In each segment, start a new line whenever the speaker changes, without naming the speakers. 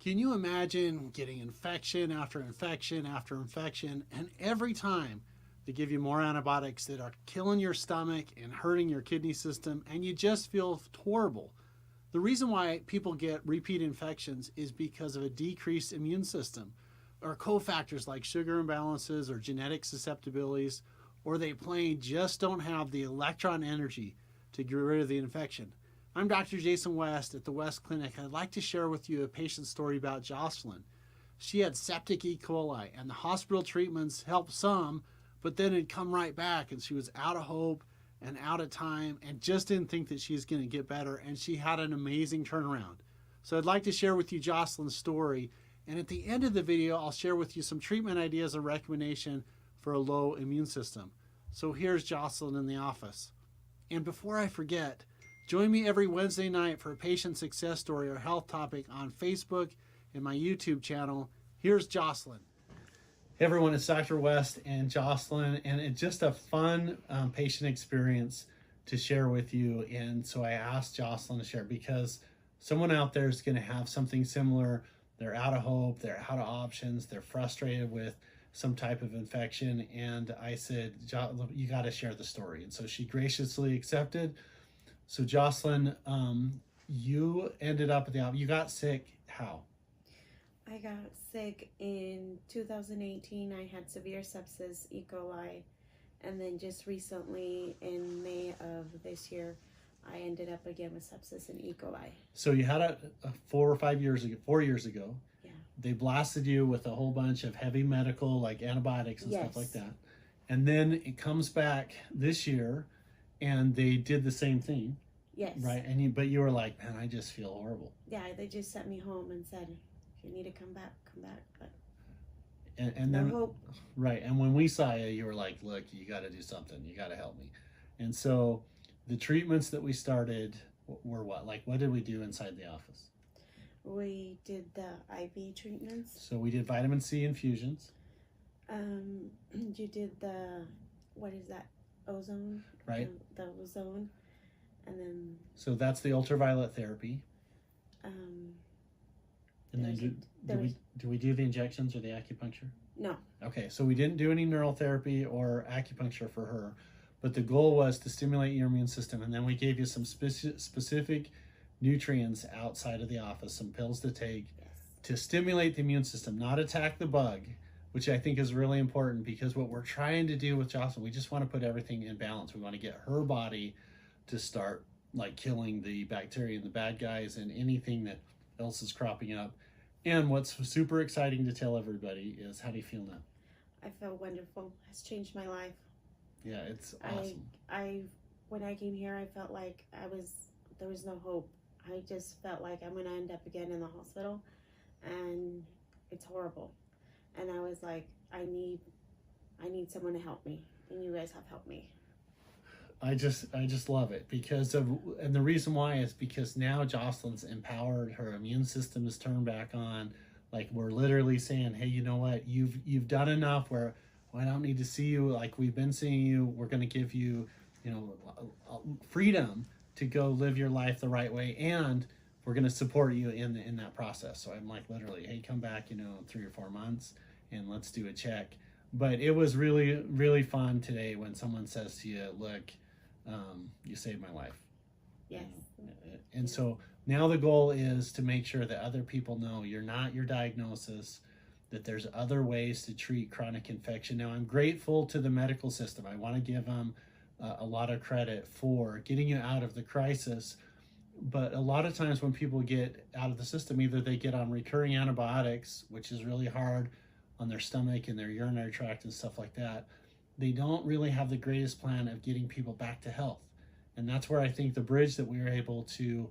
Can you imagine getting infection after infection after infection, and every time they give you more antibiotics that are killing your stomach and hurting your kidney system, and you just feel horrible? The reason why people get repeat infections is because of a decreased immune system, or cofactors like sugar imbalances or genetic susceptibilities, or they plain just don't have the electron energy to get rid of the infection. I'm Dr. Jason West at the West Clinic. I'd like to share with you a patient story about Joselyn. She had septic E. coli, and the hospital treatments helped some, but then it'd come right back, and she was out of hope and out of time and just didn't think that she was going to get better, and she had an amazing turnaround. So I'd like to share with you Joselyn's story, and at the end of the video, I'll share with you some treatment ideas and recommendation for a low immune system. So here's Joselyn in the office. And before I forget, join me every Wednesday night for a patient success story or health topic on Facebook and my YouTube channel. Here's Joselyn. Hey everyone, it's Dr. West and Joselyn, and it's just a fun patient experience to share with you. And so I asked Joselyn to share because someone out there is going to have something similar. They're out of hope, they're out of options, they're frustrated with some type of infection. And I said, you got to share the story. And so she graciously accepted. So Joselyn, you ended up at the, you got sick, how?
I got sick in 2018. I had severe sepsis, E. coli, and then just recently in May of this year, I ended up again with sepsis and E. coli.
So you had a 4 years ago.
Yeah.
They blasted you with a whole bunch of heavy medical, like antibiotics and stuff like that. And then it comes back this year, and they did the same thing.
Yes.
Right. And but you were like, man, I just feel horrible.
Yeah, they just sent me home and said, if you need to come back, come back. But
and
no
then
hope.
Right. And when we saw you were like, look, you got to do something. You got to help me. And so the treatments that we started were what? Like, what did we do inside the office?
We did the IV treatments.
So we did vitamin C infusions.
You did the, what is that? Ozone?
Right.
The ozone. And then.
So that's the ultraviolet therapy. And then do we do the injections or the acupuncture?
No.
Okay, so we didn't do any neural therapy or acupuncture for her, but the goal was to stimulate your immune system, and then we gave you some specific nutrients outside of the office, some pills to take to stimulate the immune system, not attack the bug, which I think is really important because what we're trying to do with Joselyn, we just want to put everything in balance. We want to get her body to start like killing the bacteria and the bad guys and anything that else is cropping up. And what's super exciting to tell everybody is, how do you feel now?
I feel wonderful. It's changed my life.
Yeah, it's awesome.
When I came here, I felt like there was no hope. I just felt like I'm gonna end up again in the hospital, and it's horrible. And I was like, I need someone to help me, and you guys have helped me.
I just love it and the reason why is because now Joselyn's empowered, her immune system is turned back on. Like, we're literally saying, hey, you know what, you've done enough where I don't need to see you like we've been seeing you. We're going to give you, freedom to go live your life the right way, and we're going to support you in that process. So I'm like, literally, hey, come back, in 3 or 4 months and let's do a check. But it was really, really fun today when someone says to you, look, you saved my life.
Yes.
And so now the goal is to make sure that other people know you're not your diagnosis, that there's other ways to treat chronic infection. Now, I'm grateful to the medical system. I want to give them a lot of credit for getting you out of the crisis. But a lot of times when people get out of the system, either they get on recurring antibiotics, which is really hard on their stomach and their urinary tract and stuff like that. They don't really have the greatest plan of getting people back to health. And that's where I think the bridge that we were able to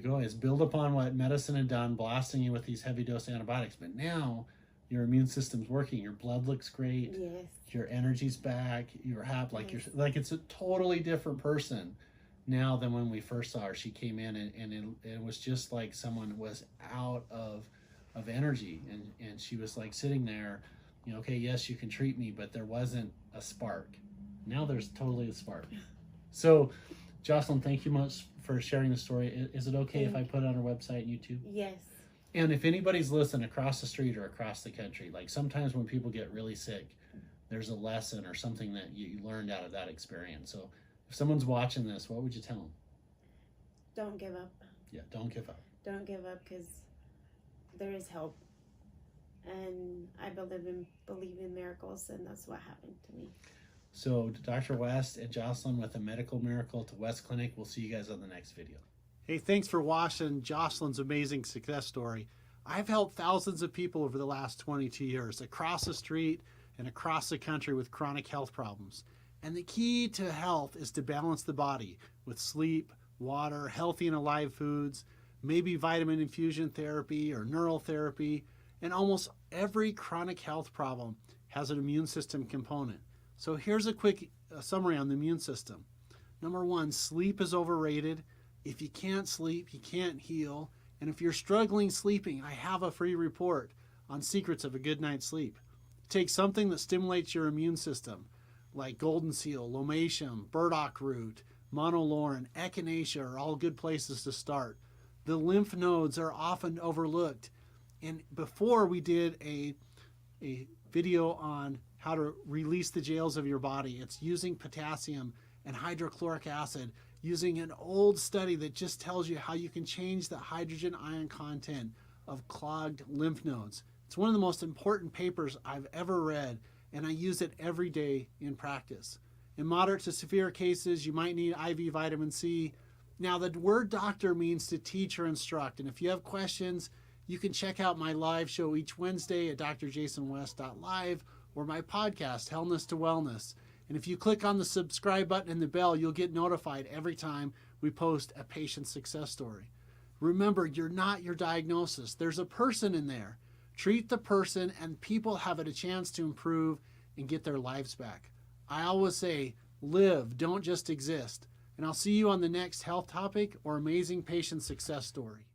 go is build upon what medicine had done, blasting you with these heavy dose antibiotics. But now your immune system's working. Your blood looks great.
Yes.
Your energy's back. You're happy. Like,
yes.
you're like, it's a totally different person now than when we first saw her. She came in and it was just like someone was out of energy, and she was like sitting there, okay, yes, you can treat me, but there wasn't a spark. Now there's totally a spark. So Joselyn, thank you much for sharing the story. Is it okay if I put it on our website and YouTube?
Yes.
And if anybody's listening across the street or across the country, like sometimes when people get really sick, there's a lesson or something that you learned out of that experience. So if someone's watching this, what would you tell them?
Don't give up.
Yeah, don't give up.
Don't give up, because there is hope. And I believe in miracles, and that's what happened to me.
So Dr. West and Joselyn with a medical miracle to West Clinic. We'll see you guys on the next video. Hey, thanks for watching Joselyn's amazing success story. I've helped thousands of people over the last 22 years across the street and across the country with chronic health problems. And the key to health is to balance the body with sleep, water, healthy and alive foods, maybe vitamin infusion therapy or neural therapy. And almost every chronic health problem has an immune system component. So here's a quick summary on the immune system. Number one, sleep is overrated. If you can't sleep, you can't heal. And if you're struggling sleeping, I have a free report on secrets of a good night's sleep. Take something that stimulates your immune system, like golden seal, lomatium, burdock root, monolaurin, echinacea are all good places to start. The lymph nodes are often overlooked. And before we did a video on how to release the jails of your body, it's using potassium and hydrochloric acid, using an old study that just tells you how you can change the hydrogen ion content of clogged lymph nodes. It's one of the most important papers I've ever read, and I use it every day in practice. In moderate to severe cases, you might need IV vitamin C. Now, the word doctor means to teach or instruct, and if you have questions, you can check out my live show each Wednesday at drjasonwest.live or my podcast, Hellness to Wellness. And if you click on the subscribe button and the bell, you'll get notified every time we post a patient success story. Remember, you're not your diagnosis. There's a person in there. Treat the person, and people have a chance to improve and get their lives back. I always say, live, don't just exist. And I'll see you on the next health topic or amazing patient success story.